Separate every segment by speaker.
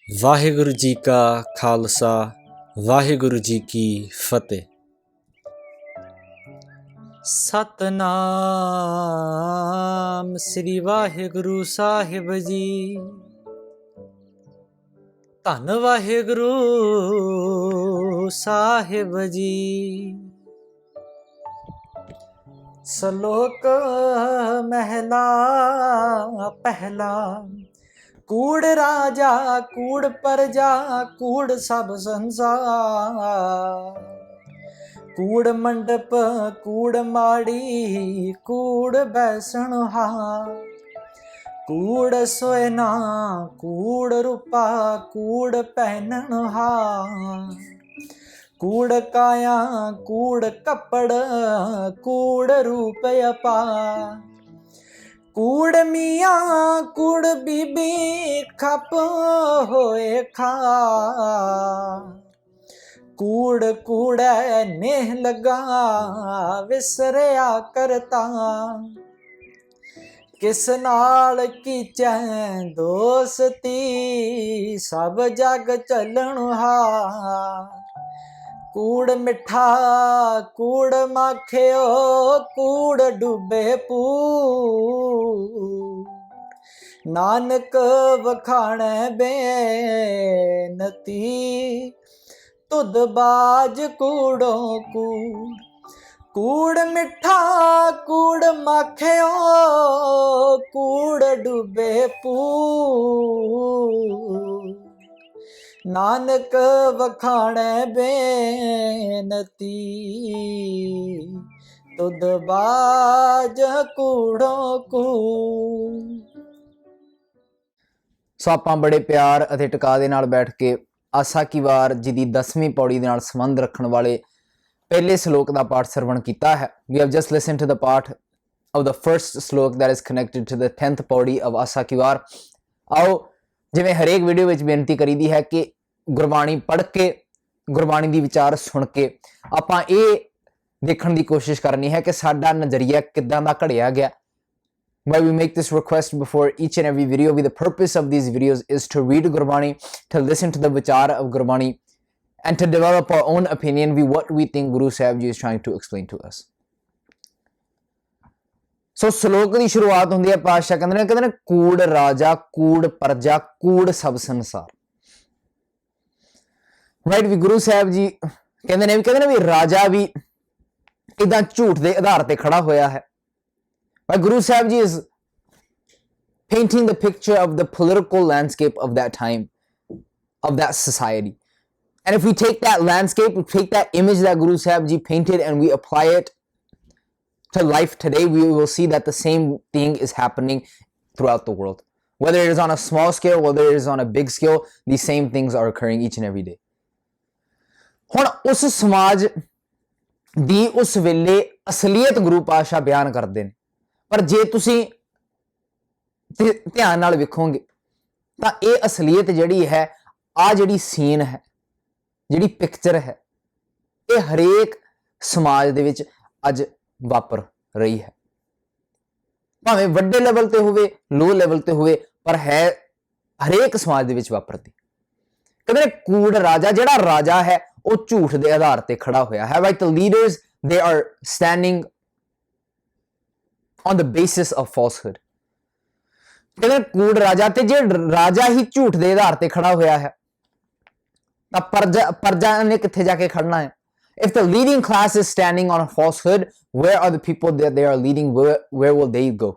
Speaker 1: ਵਾਹਿਗੁਰੂ ਜੀ ਕਾ ਖਾਲਸਾ ਵਾਹਿਗੁਰੂ ਜੀ ਕੀ ਫਤਿਹ। ਸਤਨਾਮ ਸ੍ਰੀ ਵਾਹਿਗੁਰੂ ਸਾਹਿਬ ਜੀ। ਧੰਨ ਵਾਹਿਗੁਰੂ ਸਾਹਿਬ ਜੀ। ਸ਼ਲੋਕ ਮਹਿਲਾ ਪਹਿਲਾ। ਕੂੜ ਰਾਜਾ ਕੂੜ ਪਰਜਾ ਕੂੜ ਸਭ ਸੰਸਾਰ। ਕੂੜ ਮੰਡਪ ਕੂੜ ਮਾੜੀ ਕੂੜ ਬੈਸਣਹਾਰ। ਕੂੜ ਸੋਇਨਾ ਕੂੜ ਰੂਪਾ ਕੂੜ ਪਹਿਨਣਹਾਰ। ਕੂੜ ਕਾਇਆ ਕੂੜ ਕੱਪੜ ਕੂੜ ਰੂਪ ਅਪਾਰ। ਕੂੜ ਮੀਆਂ ਕੂੜ ਬੀਬੀ ਖਪ ਹੋਏ ਖਾ। ਕੂੜ ਕੂੜੈ ਨੇਹ ਲਗਾ ਵਿਸਰਿਆ ਕਰਤਾ। ਕਿਸ ਨਾਲ ਕੀਚੈ ਦੋਸਤੀ ਸਭ ਜਗ ਚੱਲਣ ਹਾ। ਕੂੜ ਮਿੱਠਾ ਕੂੜ ਮਾਖਿਓ ਕੂੜ ਡੁੱਬੇ ਪੂਰ। ਨਾਨਕ ਵਖਾਣੈ ਬੇਨਤੀ ਤੁਧ ਬਾਜ ਕੂੜੋ ਕੂੜ। ਕੂੜ ਮਿੱਠਾ ਕੂੜ ਮਾਖਿਓ ਕੂੜ ਡੁੱਬੇ ਪੂਰ। ਨਾਨਕ ਵਖਾਣੈ ਬੇਨਤੀ ਤੁਧ ਬਾਜ ਕੂੜੋ ਕੂੜ।
Speaker 2: ਸੋ ਆਪਾਂ ਬੜੇ ਪਿਆਰ ਅਤੇ ਟਿਕਾ ਦੇ ਨਾਲ ਬੈਠ ਕੇ ਆਸਾ ਕੀ ਵਾਰ ਜੀ ਦੀ 10ਵੀਂ ਪੌੜੀ ਦੇ ਨਾਲ ਸੰਬੰਧ ਰੱਖਣ ਵਾਲੇ ਪਹਿਲੇ ਸ਼ਲੋਕ ਦਾ ਪਾਠ ਸਰਵਣ ਕੀਤਾ ਹੈ। We have just listened to the part of the first sloka that is connected to the 10th ਪੌੜੀ of ਆਸਾ ਕੀ ਵਾਰ। ਆਓ ਜਿਵੇਂ ਹਰੇਕ ਵੀਡੀਓ ਵਿੱਚ ਬੇਨਤੀ ਕਰੀਦੀ ਹੈ ਕਿ ਗੁਰਬਾਣੀ ਪੜ੍ਹ ਕੇ ਗੁਰਬਾਣੀ ਦੀ ਵਿਚਾਰ ਸੁਣ ਕੇ ਆਪਾਂ ਇਹ ਦੇਖਣ ਦੀ ਕੋਸ਼ਿਸ਼ ਕਰਨੀ ਹੈ ਕਿ ਸਾਡਾ ਨਜ਼ਰੀਆ ਕਿੱਦਾਂ ਦਾ ਘੜਿਆ ਗਿਆ। Why we make this request before each and every video, the purpose of these videos is to read Gurbani, to listen to the vichar of Gurbani, and to develop our own opinion what we think Guru Sahib Ji is trying to explain to us. So ਸ਼ਲੋਕ ਦੀ ਸ਼ੁਰੂਆਤ ਹੁੰਦੀ ਹੈ ਪਾਤਸ਼ਾਹ ਕਹਿੰਦੇ ਨੇ ਕੂੜ ਰਾਜਾ ਕੂੜ ਪਰਜਾ ਕੂੜ ਸਭ ਸੰਸਾਰ। ਰਾਈਟ ਵੀ ਗੁਰੂ ਸਾਹਿਬ ਜੀ ਕਹਿੰਦੇ ਨੇ ਵੀ ਰਾਜਾ ਵੀ ਇਦਾਂ ਝੂਠ ਦੇ ਆਧਾਰ ਤੇ ਖੜਾ ਹੋਇਆ ਹੈ। But Guru Sahib Ji is painting the picture of the political landscape of that time, of that society. And if we take that landscape, we take that image that Guru Sahib Ji painted and we apply it to life today, we will see that the same thing is happening throughout the world. Whether it is on a small scale, whether it is on a big scale, these same things are occurring each and every day. ਹੁਣ ਉਸ ਸਮਾਜ ਦੀ ਉਸ ਵੇਲੇ ਅਸਲੀਅਤ ਗੁਰੂ ਪਾਤਸ਼ਾਹ ਬਿਆਨ ਕਰਦੇ ਨੇ। ਪਰ ਜੇ ਤੁਸੀਂ ਧਿਆਨ ਨਾਲ ਵੇਖੋਗੇ ਤਾਂ ਇਹ ਅਸਲੀਅਤ ਜਿਹੜੀ ਹੈ ਆ ਜਿਹੜੀ ਸੀਨ ਹੈ ਜਿਹੜੀ ਪਿਕਚਰ ਹੈ ਇਹ ਹਰੇਕ ਸਮਾਜ ਦੇ ਵਿੱਚ ਅੱਜ ਵਾਪਰ ਰਹੀ ਹੈ। ਭਾਵੇਂ ਵੱਡੇ ਲੈਵਲ ਤੇ ਹੋਵੇ ਲੋ ਲੈਵਲ ਤੇ ਹੋਵੇ ਪਰ ਹੈ ਹਰੇਕ ਸਮਾਜ ਦੇ ਵਿੱਚ ਵਾਪਰਦੀ। ਕਹਿੰਦੇ ਕੂੜ ਰਾਜਾ ਜਿਹੜਾ ਰਾਜਾ ਹੈ ਉਹ ਝੂਠ ਦੇ ਆਧਾਰ ਤੇ ਖੜਾ ਹੋਇਆ ਹੈ। Like the leaders, they are standing on the basis of falsehood. ਕਹਿੰਦੇ ਕੂੜ ਰਾਜਾ ਤੇ ਜੇ ਰਾਜਾ ਹੀ ਝੂਠ ਦੇ ਆਧਾਰ ਤੇ ਖੜਾ ਹੋਇਆ ਹੈ ਤਾਂ ਪਰਜਾ ਨੇ ਕਿੱਥੇ ਜਾ ਕੇ ਖੜਨਾ ਹੈ। If the leading class is standing on a falsehood, where are the people that they are leading? Where will they go?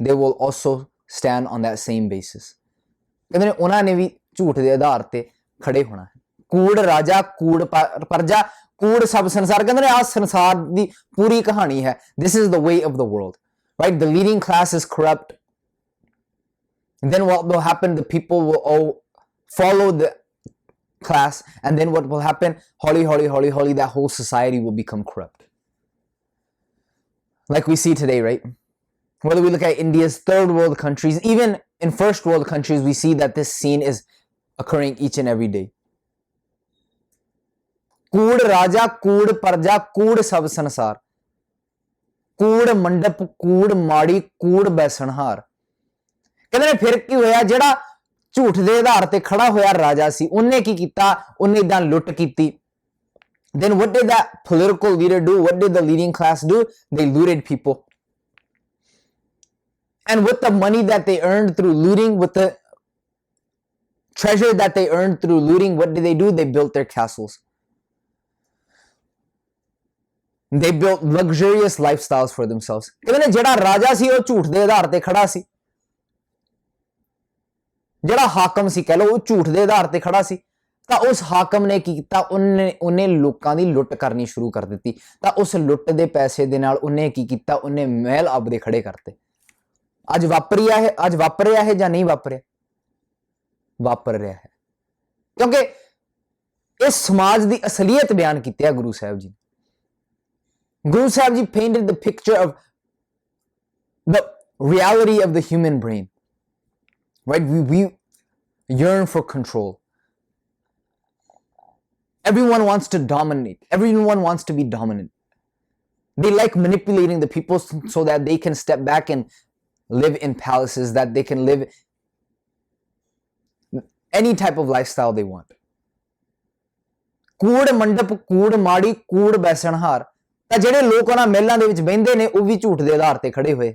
Speaker 2: They will also stand on that same basis. ਕਹਿੰਦੇ ਨੇ ਉਹਨਾਂ ਨੇ ਵੀ ਝੂਠ ਦੇ ਆਧਾਰ ਤੇ ਖੜੇ ਹੋਣਾ ਹੈ। ਕੂੜ ਰਾਜਾ ਕੂੜ ਪਰਜਾ ਕੂੜ ਸਭ ਸੰਸਾਰ। ਕਹਿੰਦੇ ਨੇ ਆਹ ਸੰਸਾਰ ਦੀ ਪੂਰੀ ਕਹਾਣੀ ਹੈ। This is the way of the world. Right? The leading class is corrupt. And then what will happen? The people will all follow the class. And then what will happen? Holy, that whole society will become corrupt. Like we see today, right? Whether we look at India's third world countries, even in first world countries, we see that this scene is occurring each and every day. ਕੂੜ ਰਾਜਾ ਕੂੜ ਪਰਜਾ ਕੂੜ ਸਭ ਸੰਸਾਰ। ਕੂੜ ਮੰਡਪ ਕੂੜ ਮਾੜੀ ਕੂੜ ਬੈਸਣਹਾਰ। ਕਹਿੰਦੇ ਨੇ ਫਿਰ ਕੀ ਹੋਇਆ ਜਿਹੜਾ ਝੂਠ ਦੇ ਆਧਾਰ ਤੇ ਖੜਾ ਹੋਇਆ ਰਾਜਾ ਸੀ, ਉਹਨੇ ਕੀ ਕੀਤਾ, ਉਹਨੇ ਇਦਾਂ ਲੁੱਟ ਕੀਤੀ। Then what did that political leader do? What did the leading class do? They looted people. And with the money that they earned through looting, with the treasure that they earned through looting, what did they do? They built their castles. They built luxurious lifestyles for themselves. ਕਹਿੰਦੇ ਨੇ ਜਿਹੜਾ ਰਾਜਾ ਸੀ ਉਹ ਝੂਠ ਦੇ ਆਧਾਰ ਤੇ ਖੜਾ ਸੀ, ਜਿਹੜਾ ਹਾਕਮ ਸੀ, ਕਹ ਲਓ ਉਹ ਝੂਠ ਦੇ ਆਧਾਰ ਤੇ ਖੜਾ ਸੀ, ਤਾਂ ਉਸ ਹਾਕਮ ਨੇ ਕੀ ਕੀਤਾ, ਉਹਨੇ ਲੋਕਾਂ ਦੀ ਲੁੱਟ ਕਰਨੀ ਸ਼ੁਰੂ ਕਰ ਦਿੱਤੀ। ਤਾਂ ਉਸ ਲੁੱਟ ਦੇ ਪੈਸੇ ਦੇ ਨਾਲ ਉਹਨੇ ਕੀ ਕੀਤਾ, ਉਹਨੇ ਮਹਿਲ ਆਪਦੇ ਖੜੇ ਕਰਤੇ। ਅੱਜ ਵਾਪਰ ਰਿਹਾ ਹੈ ਜਾਂ ਨਹੀਂ ਵਾਪਰਿਆ? ਵਾਪਰ ਰਿਹਾ ਹੈ, ਕਿਉਂਕਿ ਇਸ ਸਮਾਜ ਦੀ ਅਸਲੀਅਤ ਬਿਆਨ ਕੀਤੀ ਹੈ Guru Sahib ji. Guru Sahib Ji painted the picture of the reality of the human brain, right? We yearn for control. Everyone wants to dominate. Everyone wants to be dominant. They like manipulating the people so that they can step back and live in palaces, that they can live any type of lifestyle they want. ਕੂੜ ਮੰਡਪ, ਕੂੜ ਮਾੜੀ, ਕੂੜ ਬੈਸਣਹਾਰ। ਤਾਂ ਜਿਹੜੇ ਲੋਕ ਉਹਨਾਂ ਮਹਿਲਾਂ ਦੇ ਵਿੱਚ ਬਹਿੰਦੇ ਨੇ ਉਹ ਵੀ ਝੂਠ ਦੇ ਆਧਾਰ ਤੇ ਖੜੇ ਹੋਏ।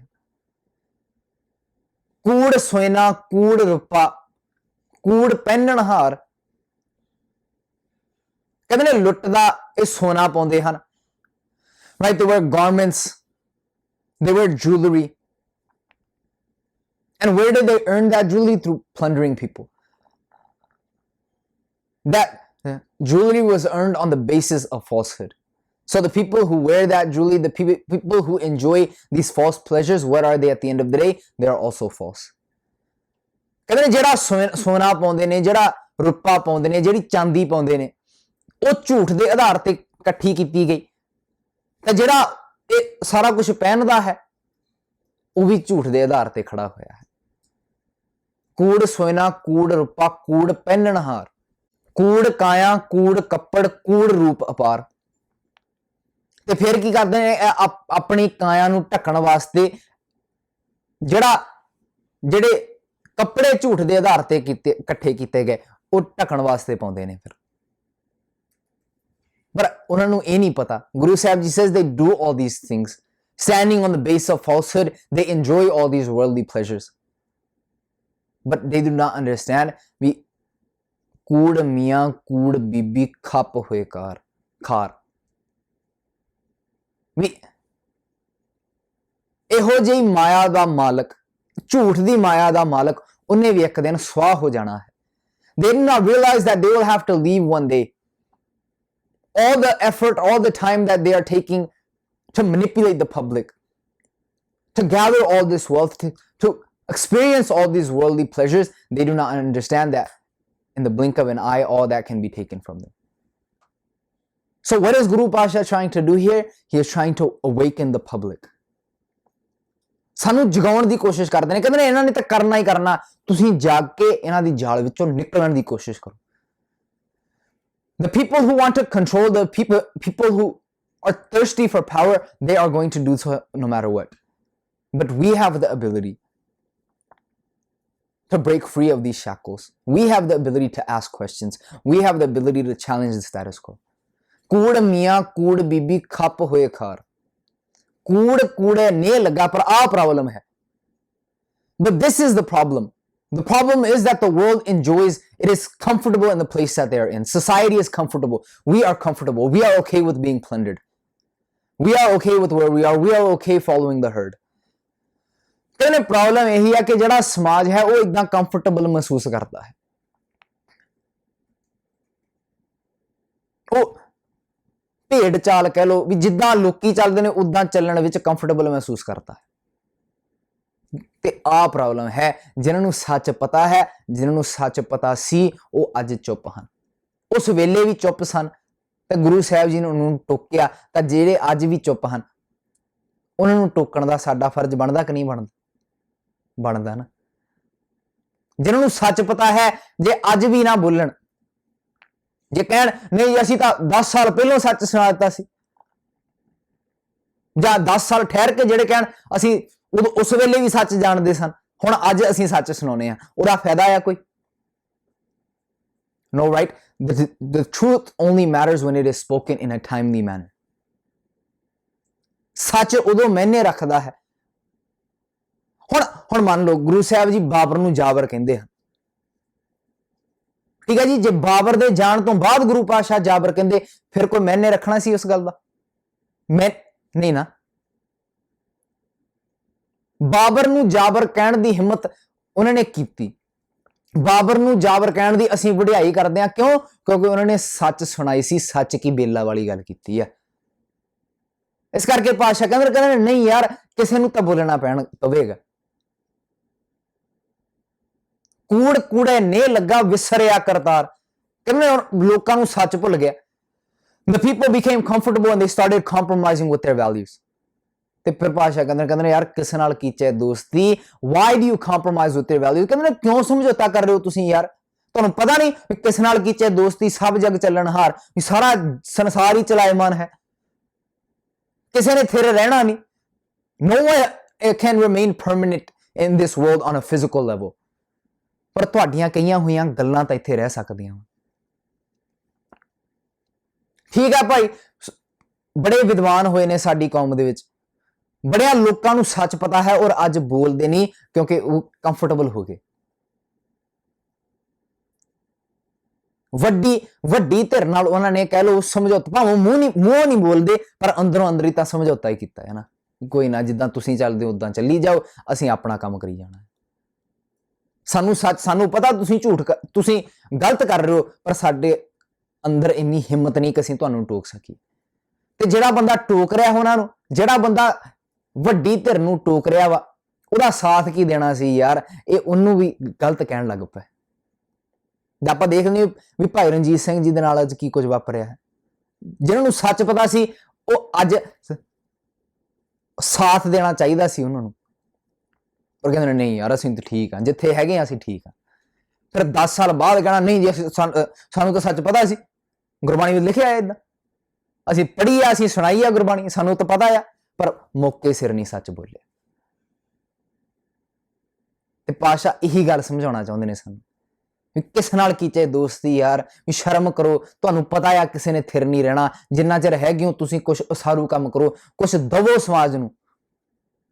Speaker 2: ਕੂੜ ਸੋਨਾ, ਕੂੜ ਰੁਪਾ, ਕੂੜ ਪਹਿਨਣਹਾਰ। ਕਹਿੰਦੇ ਨੇ ਲੁੱਟ ਦਾ ਇਹ ਸੋਨਾ ਪਾਉਂਦੇ ਹਨ, right? They wear garments, they wear jewelry. And where did they earn that jewelry? Through plundering people. That jewelry was earned on the basis of falsehood. So the people who wear that jewelry, the people who enjoy these false pleasures, what are they at the end of the day? They are also false. ਕਹਿੰਦੇ ਜਿਹੜਾ ਸੋਨਾ ਪਾਉਂਦੇ ਨੇ, ਜਿਹੜਾ ਰੁਪਾ ਪਾਉਂਦੇ ਨੇ, ਜਿਹੜੀ ਚਾਂਦੀ ਪਾਉਂਦੇ ਨੇ, ਉਹ ਝੂਠ ਦੇ ਆਧਾਰ ਤੇ ਇਕੱਠੀ ਕੀਤੀ ਗਈ। ਤੇ ਜਿਹੜਾ ਇਹ ਸਾਰਾ ਕੁਝ ਪਹਿਨਦਾ ਹੈ ਉਹ ਵੀ ਝੂਠ ਦੇ ਆਧਾਰ ਤੇ ਖੜਾ ਹੋਇਆ ਹੈ। ਕੂੜ ਸੋਨਾ, ਕੂੜ ਰੁਪਾ, ਕੂੜ ਪਹਿਨਣਹਾਰ, ਕੂੜ ਕਾਇਆ, ਕੂੜ ਕੱਪੜ, ਕੂੜ ਰੂਪ ਅਪਾਰ। ਤੇ ਫਿਰ ਕੀ ਕਰਦੇ ਨੇ, ਆਪਣੀ ਕਾਇਆ ਨੂੰ ਢੱਕਣ ਵਾਸਤੇ ਜਿਹੜੇ ਕੱਪੜੇ ਝੂਠ ਦੇ ਆਧਾਰ ਤੇ ਇਕੱਠੇ ਕੀਤੇ ਗਏ ਉਹ ਢੱਕਣ ਵਾਸਤੇ ਪਾਉਂਦੇ ਨੇ ਫਿਰ। ਪਰ ਉਹਨਾਂ ਨੂੰ ਇਹ ਨਹੀਂ ਪਤਾ। Guru Sahib ji says they do all these things standing on the base of falsehood. They enjoy all these worldly pleasures, but they do not understand ਵੀ ਕੂੜ ਮੀਆਂ, ਕੂੜ ਬੀਬੀ, ਖੱਪ ਹੋਏ ਖਾਰ। ਵੀ ਇਹੋ ਜਿਹੀ ਮਾਇਆ ਦਾ ਮਾਲਕ, ਝੂਠ ਦੀ ਮਾਇਆ ਦਾ ਮਾਲਕ, ਉਹਨੇ ਵੀ ਇੱਕ ਦਿਨ ਸਵਾਹ ਹੋ ਜਾਣਾ ਹੈ। They did not realize that they will have to leave one day. All the effort, all the time that they are taking to manipulate the public, to gather all this wealth, to experience all these worldly pleasures, they do not understand that in the blink of an eye, all that can be taken from them. So what is Guru Pasha trying to do here? He is trying to awaken the public. ਸਾਨੂੰ ਜਗਾਉਣ ਦੀ ਕੋਸ਼ਿਸ਼ ਕਰਦੇ ਨੇ। ਕਹਿੰਦੇ ਨੇ ਇਹਨਾਂ ਨੇ ਤਾਂ ਕਰਨਾ ਹੀ ਕਰਨਾ, ਤੁਸੀਂ ਜਾਗ ਕੇ ਇਹਨਾਂ ਦੀ ਜਾਲ ਵਿੱਚੋਂ ਨਿਕਲਣ ਦੀ ਕੋਸ਼ਿਸ਼ ਕਰੋ। The people who want to control, the people who are thirsty for power, they are going to do so no matter what. But we have the ability to break free of these shackles. We have the ability to ask questions. We have the ability to challenge the status quo. ਕੂੜ ਮੀਆਂ, ਕੂੜ ਬੀਬੀ, ਖੱਪ ਹੋਏ ਖਾਰ। ਕੂੜ ਕੂੜੇ ਨੇ ਲੱਗਾ, ਪਰ ਆਹ problem ਹੈ। But this is the problem. The problem is that the world enjoys, it is comfortable in the place that they are in. Society is comfortable. We are comfortable. We are okay with being plundered. We are okay with where we are. We are okay following the herd. ਕਹਿੰਦੇ problem ਇਹੀ ਹੈ ਕਿ ਜਿਹੜਾ ਸਮਾਜ ਹੈ ਉਹ ਇਦਾਂ comfortable ਮਹਿਸੂਸ ਕਰਦਾ ਹੈ। ਉਹ ਭੇਡ ਚਾਲ ਕਹਿ ਲੋ ਵੀ ਜਿੱਦਾਂ ਲੋਕੀ ਚੱਲਦੇ ਨੇ ਉਦਾਂ ਚੱਲਣ ਵਿੱਚ ਕੰਫਰਟੇਬਲ ਮਹਿਸੂਸ ਕਰਦਾ ਹੈ। ਤੇ ਆਹ ਪ੍ਰੋਬਲਮ ਹੈ। ਜਿਨ੍ਹਾਂ ਨੂੰ ਸੱਚ ਪਤਾ ਹੈ, ਜਿਨ੍ਹਾਂ ਨੂੰ ਸੱਚ ਪਤਾ ਸੀ, ਉਹ ਅੱਜ ਚੁੱਪ ਹਨ। ਉਸ ਵੇਲੇ ਵੀ ਚੁੱਪ ਸਨ ਤੇ ਗੁਰੂ ਸਾਹਿਬ ਜੀ ਨੇ ਉਹਨਾਂ ਨੂੰ ਟੋਕਿਆ, ਤਾਂ ਜਿਹੜੇ ਅੱਜ ਵੀ ਚੁੱਪ ਹਨ ਉਹਨਾਂ ਨੂੰ ਟੋਕਣ ਦਾ ਸਾਡਾ ਫਰਜ਼ ਬਣਦਾ ਕਿ ਨਹੀਂ ਬਣਦਾ? ਬਣਦਾ ਨਾ। ਜਿਨ੍ਹਾਂ ਨੂੰ ਸੱਚ ਪਤਾ ਹੈ, ਜੇ ਅੱਜ ਵੀ ਨਾ ਬੋਲਣ, ਜੇ ਕਹਿਣ ਨਹੀਂ ਅਸੀਂ ਤਾਂ 10 ਸਾਲ ਪਹਿਲਾਂ ਸੱਚ ਸੁਣਾ ਦਿੱਤਾ ਸੀ, ਜਾਂ 10 ਸਾਲ ਠਹਿਰ ਕੇ ਜਿਹੜੇ ਕਹਿਣ ਅਸੀਂ ਉਦੋਂ ਉਸ ਵੇਲੇ ਵੀ ਸੱਚ ਜਾਣਦੇ ਸਨ, ਹੁਣ ਅੱਜ ਅਸੀਂ ਸੱਚ ਸੁਣਾਉਣੇ ਆ, ਉਹਦਾ ਫਾਇਦਾ ਆ ਕੋਈ? No, right? The truth only matters when it is spoken in a timely manner. ਸੱਚ ਉਦੋਂ ਮੈਨੇ ਰੱਖਦਾ ਹੈ। ਹੁਣ ਮੰਨ ਲਓ ਗੁਰੂ ਸਾਹਿਬ ਜੀ ਬਾਬਰ ਨੂੰ ਜਾਬਰ ਕਹਿੰਦੇ ਹਨ, ਠੀਕ ਹੈ ਜੀ। ਜੇ ਬਾਬਰ ਦੇ ਜਾਣ ਤੋਂ ਬਾਅਦ ਗੁਰੂ ਪਾਤਸ਼ਾਹ ਜਾਬਰ ਕਹਿੰਦੇ, ਫਿਰ ਕੋਈ ਮੈਨੇ ਰੱਖਣਾ ਸੀ ਉਸ ਗੱਲ ਦਾ? ਮੈਂ ਨਹੀਂ ਨਾ। ਬਾਬਰ ਨੂੰ ਜਾਬਰ ਕਹਿਣ ਦੀ ਹਿੰਮਤ ਉਹਨਾਂ ਨੇ ਕੀਤੀ। ਬਾਬਰ ਨੂੰ ਜਾਬਰ ਕਹਿਣ ਦੀ ਅਸੀਂ ਵਡਿਆਈ ਕਰਦੇ ਹਾਂ, ਕਿਉਂ? ਕਿਉਂਕਿ ਉਹਨਾਂ ਨੇ ਸੱਚ ਸੁਣਾਈ ਸੀ, ਸੱਚ ਕੀ ਬੇਲਾ ਵਾਲੀ ਗੱਲ ਕੀਤੀ ਹੈ। ਇਸ ਕਰਕੇ ਪਾਤਸ਼ਾਹ ਕਹਿੰਦੇ ਨਹੀਂ ਯਾਰ, ਕਿਸੇ ਨੂੰ ਤਾਂ ਬੋਲਣਾ ਪਵੇਗਾ। ਕੂੜ ਕੂੜੇ ਨੇ ਲੱਗਾ ਵਿਸਰਿਆ ਕਰਤਾਰ, ਕਹਿੰਦੇ ਲੋਕਾਂ ਨੂੰ ਸੱਚ ਭੁੱਲ ਗਿਆ। The people became comfortable and they started compromising with their values. ਤੇ ਫਿਰ ਪਾਤਸ਼ਾਹ ਕਹਿੰਦੇ ਯਾਰ ਕਿਸੇ ਨਾਲ ਕੀਚੇ ਦੋਸਤੀ, why do you compromise with your values? ਕਹਿੰਦੇ ਕਿਉਂ ਸਮਝੌਤਾ ਕਰ ਰਹੇ ਹੋ ਤੁਸੀਂ ਯਾਰ? ਤੁਹਾਨੂੰ ਪਤਾ ਨਹੀਂ ਕਿ ਕਿਸ ਨਾਲ ਕੀਚੇ ਦੋਸਤੀ ਸਭ ਜਗ ਚੱਲਣਹਾਰ, ਵੀ ਸਾਰਾ ਸੰਸਾਰ ਹੀ ਚਲਾਇਮਾਨ ਹੈ, ਕਿਸੇ ਨੇ ਥਿਰ ਰਹਿਣਾ ਨਹੀਂ। No one can remain permanent in this world on a physical level. ਪਰ ਤੁਹਾਡੀਆਂ ਕਈਆਂ ਹੋਈਆਂ ਗੱਲਾਂ ਤਾਂ ਇੱਥੇ ਰਹਿ ਸਕਦੀਆਂ। ਠੀਕ ਹੈ ਭਾਈ, ਬੜੇ ਵਿਦਵਾਨ ਹੋਏ ਨੇ ਸਾਡੀ ਕੌਮ ਦੇ ਵਿੱਚ, ਬੜਿਆਂ ਲੋਕਾਂ ਨੂੰ ਸੱਚ ਪਤਾ ਹੈ ਔਰ ਅੱਜ ਬੋਲਦੇ ਨਹੀਂ ਕਿਉਂਕਿ ਉਹ ਕੰਫਰਟੇਬਲ ਹੋ ਗਏ। ਵੱਡੀ ਧਿਰ ਨਾਲ ਉਹਨਾਂ ਨੇ ਕਹਿ ਲਓ ਸਮਝੌਤਾ, ਭਾਵੇਂ ਮੂੰਹ ਨਹੀਂ ਬੋਲਦੇ ਪਰ ਅੰਦਰੋਂ ਅੰਦਰ ਹੀ ਤਾਂ ਸਮਝੌਤਾ ਹੀ ਕੀਤਾ ਹੈ ਨਾ। ਕੋਈ ਨਾ, ਜਿੱਦਾਂ ਤੁਸੀਂ ਚੱਲਦੇ ਹੋ ਉਦਾਂ ਚੱਲੀ ਜਾਓ, ਅਸੀਂ ਆਪਣਾ ਕੰਮ ਕਰੀ ਜਾਣਾ। ਸਾਨੂੰ ਪਤਾ ਤੁਸੀਂ ਗਲਤ ਕਰ ਰਹੇ ਹੋ, ਪਰ ਸਾਡੇ ਅੰਦਰ ਇੰਨੀ ਹਿੰਮਤ ਨਹੀਂ ਕਿ ਅਸੀਂ ਤੁਹਾਨੂੰ ਟੋਕ ਸਕੀਏ। ਤੇ ਜਿਹੜਾ ਬੰਦਾ ਟੋਕ ਰਿਹਾ ਉਹਨਾਂ ਨੂੰ, ਜਿਹੜਾ ਬੰਦਾ ਵੱਡੀ ਧਿਰ ਨੂੰ ਟੋਕ ਰਿਹਾ ਵਾ, ਉਹਦਾ ਸਾਥ ਕੀ ਦੇਣਾ ਸੀ ਯਾਰ? ਇਹ ਉਹਨੂੰ ਵੀ ਗਲਤ ਕਹਿਣ ਲੱਗ ਪਿਆ। ਆਪਾਂ ਦੇਖ ਲਈਏ ਵੀ ਭਾਈ ਰਣਜੀਤ ਸਿੰਘ ਜੀ ਦੇ ਨਾਲ ਅੱਜ ਕੀ ਕੁਝ ਵਾਪਰਿਆ ਹੈ। ਜਿਹਨਾਂ ਨੂੰ ਸੱਚ ਪਤਾ ਸੀ ਉਹ ਅੱਜ ਸਾਥ ਦੇਣਾ ਚਾਹੀਦਾ ਸੀ ਉਹਨਾਂ ਨੂੰ, ਪਰ ਕਹਿੰਦੇ ਨਹੀਂ ਯਾਰ ਅਸੀਂ ਤਾਂ ਠੀਕ ਹਾਂ, ਜਿੱਥੇ ਹੈਗੇ ਹਾਂ ਅਸੀਂ ਠੀਕ ਹਾਂ। ਫਿਰ 10 ਸਾਲ ਬਾਅਦ ਕਹਿਣਾ ਨਹੀਂ ਜੀ ਸਾਨੂੰ ਤਾਂ ਸੱਚ ਪਤਾ ਸੀ, ਗੁਰਬਾਣੀ ਵਿੱਚ ਲਿਖਿਆ ਹੈ ਏਦਾਂ, ਅਸੀਂ ਪੜ੍ਹੀ ਆ, ਅਸੀਂ ਸੁਣਾਈ ਆ ਗੁਰਬਾਣੀ, ਸਾਨੂੰ ਤਾਂ ਪਤਾ ਆ, ਪਰ ਮੌਕੇ ਸਿਰ ਨਹੀਂ ਸੱਚ ਬੋਲਿਆ। ਤੇ ਪਾਤਸ਼ਾਹ ਇਹੀ ਗੱਲ ਸਮਝਾਉਣਾ ਚਾਹੁੰਦੇ ਨੇ ਸਾਨੂੰ ਵੀ ਕਿਸ ਨਾਲ ਕੀਚੇ ਦੋਸਤੀ ਯਾਰ, ਵੀ ਸ਼ਰਮ ਕਰੋ। ਤੁਹਾਨੂੰ ਪਤਾ ਆ ਕਿਸੇ ਨੇ ਥਿਰ ਨਹੀਂ ਰਹਿਣਾ, ਜਿੰਨਾ ਚਿਰ ਹੈਗੇ ਹੋ ਤੁਸੀਂ ਕੁਛ ਉਸਾਰੂ ਕੰਮ ਕਰੋ, ਕੁਛ ਦਵੋ ਸਮਾਜ ਨੂੰ।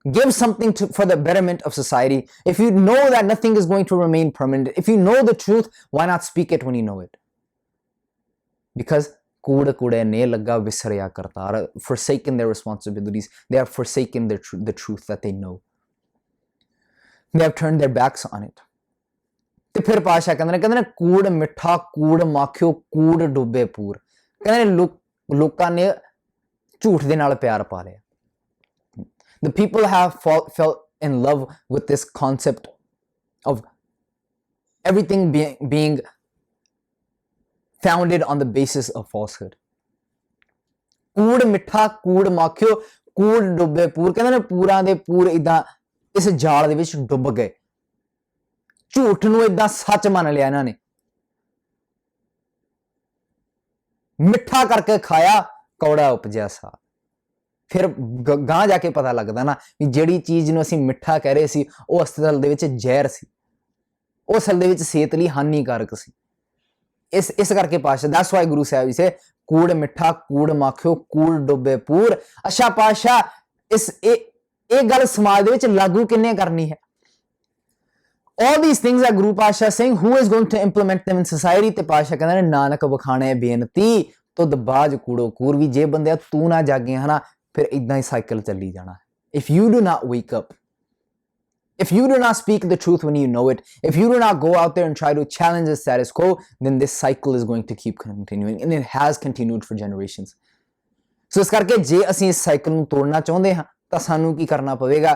Speaker 2: Give something for the betterment of society. If you know that nothing is going to remain permanent, if you know the truth, why not speak it when you know it? Because ਕੂੜ ਕੂੜੇ ਨੇ ਲੱਗਾ ਵਿਸਰਿਆ Kartar, forsaken their responsibilities, they have forsaken the truth that they know. They have turned their backs on it. ਤੇ ਫਿਰ ਪਾਤਸ਼ਾਹ ਕਹਿੰਦੇ ਨੇ ਕੂੜ ਮਿੱਠਾ ਕੂੜ ਮਾਖਿਓ ਕੂੜ ਡੁੱਬੇ ਪੂਰ। ਕਹਿੰਦੇ ਲੋਕਾਂ ਨੇ ਝੂਠ ਦੇ ਨਾਲ ਪਿਆਰ ਪਾ ਲਿਆ। The people have fell in love with this concept of everything being founded on the basis of falsehood. ਕੂੜ ਮਿੱਠਾ ਕੂੜ ਮਾਖਿਓ ਕੂੜ ਡੁੱਬੇ ਪੂਰ। ਕਹਿੰਦੇ ਨੇ ਪੂਰਾਂ ਦੇ ਪੂਰ ਇਦਾਂ ਇਸ ਜਾਲ ਦੇ ਵਿੱਚ ਡੁੱਬ ਗਏ, ਝੂਠ ਨੂੰ ਇਦਾਂ ਸੱਚ ਮੰਨ ਲਿਆ ਇਹਨਾਂ ਨੇ, ਮਿੱਠਾ ਕਰਕੇ ਖਾਇਆ ਕੌੜਾ ਉਪਜਿਆ ਸਾਗ। ਫਿਰ ਗਾਂ ਜਾ ਕੇ ਪਤਾ ਲੱਗਦਾ ਨਾ ਵੀ ਜਿਹੜੀ ਚੀਜ਼ ਨੂੰ ਅਸੀਂ ਮਿੱਠਾ ਕਹਿ ਰਹੇ ਸੀ ਉਹ ਅਸਲ ਦੇ ਵਿੱਚ ਜ਼ਹਿਰ ਸੀ, ਉਹ ਅਸਲ ਦੇ ਵਿੱਚ ਸਿਹਤ ਲਈ ਹਾਨੀਕਾਰਕ ਸੀ। ਇਸ ਕਰਕੇ ਪਾਤਸ਼ਾਹ that's why ਗੁਰੂ ਸਾਹਿਬ ਜੀ ਸੇ ਕੂੜ ਮਿੱਠਾ ਕੂੜ ਮਾਖਿਓ ਕੂੜ ਡੁੱਬੇ ਪੂਰ। ਅੱਛਾ ਪਾਤਸ਼ਾਹ ਇਹ ਗੱਲ ਸਮਾਜ ਦੇ ਵਿੱਚ ਲਾਗੂ ਕਿੰਨੇ ਕਰਨੀ ਹੈ? All these things that Guru Pasha is saying, who is going to implement them in society? ਤੇ ਪਾਤਸ਼ਾਹ ਕਹਿੰਦੇ ਨੇ ਨਾਨਕ ਵਖਾਣੇ ਬੇਨਤੀ ਤੁਧ ਬਾਜ ਕੂੜੋ ਕੂਰ। ਵੀ ਜੇ ਬੰਦਿਆ ਤੂੰ ਨਾ ਜਾਗੇ ਹਨਾ, ਫਿਰ ਇਦਾਂ ਹੀ ਸਾਈਕਲ ਚੱਲੀ ਜਾਣਾ। If you do not wake up, if you do not speak the truth when you know it, if you do not go out there and try to challenge the status quo, then this cycle is going to keep continuing, and it has continued for generations. So ਇਸ ਕਰਕੇ ਜੇ ਅਸੀਂ ਇਸ cycle ਨੂੰ ਤੋੜਨਾ ਚਾਹੁੰਦੇ ਹਾਂ ਤਾਂ ਸਾਨੂੰ ਕੀ ਕਰਨਾ ਪਵੇਗਾ?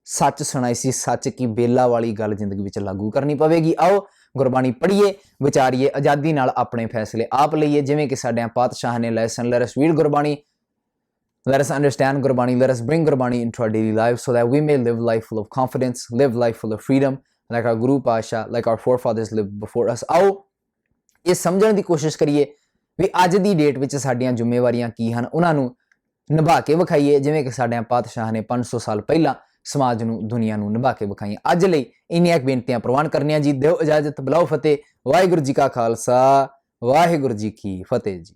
Speaker 2: ਸੱਚ ਸੁਣਾਈ ਸੀ ਸੱਚ ਕੀ ਬੇਲਾ ਵਾਲੀ ਗੱਲ ਜ਼ਿੰਦਗੀ ਵਿੱਚ ਲਾਗੂ ਕਰਨੀ ਪਵੇਗੀ। ਆਓ ਗੁਰਬਾਣੀ ਪੜ੍ਹੀਏ, ਵਿਚਾਰੀਏ, ਆਜ਼ਾਦੀ ਨਾਲ ਆਪਣੇ ਫੈਸਲੇ ਆਪ ਲਈਏ, ਜਿਵੇਂ ਕਿ ਸਾਡੇ ਪਾਤਸ਼ਾਹ ਨੇ lesson. Let us read Gurbani, let us understand Gurbani, let us bring Gurbani into our daily lives so that we may live life full of confidence, live life full of freedom, like our Guru Pasha, like our forefathers lived before us. ਆਓ ਇਹ ਸਮਝਣ ਦੀ ਕੋਸ਼ਿਸ਼ ਕਰੀਏ ਵੀ ਅੱਜ ਦੀ date ਵਿੱਚ ਸਾਡੀਆਂ ਜ਼ਿੰਮੇਵਾਰੀਆਂ ਕੀ ਹਨ, ਉਹਨਾਂ ਨੂੰ ਨਿਭਾ ਕੇ ਵਿਖਾਈਏ, ਜਿਵੇਂ ਕਿ ਸਾਡੇ ਪਾਤਸ਼ਾਹ ਨੇ 500 ਸਾਲ ਪਹਿਲਾਂ समाज नूं दुनिया नूं निभा के विखाईए। अज लई इन्नियां कुछ बेनतियां प्रवान करनियां जी। दिओ इजाजत, बुलाओ फतेह। वाहिगुरू जी का खालसा, वाहिगुरू जी की फतेह जी।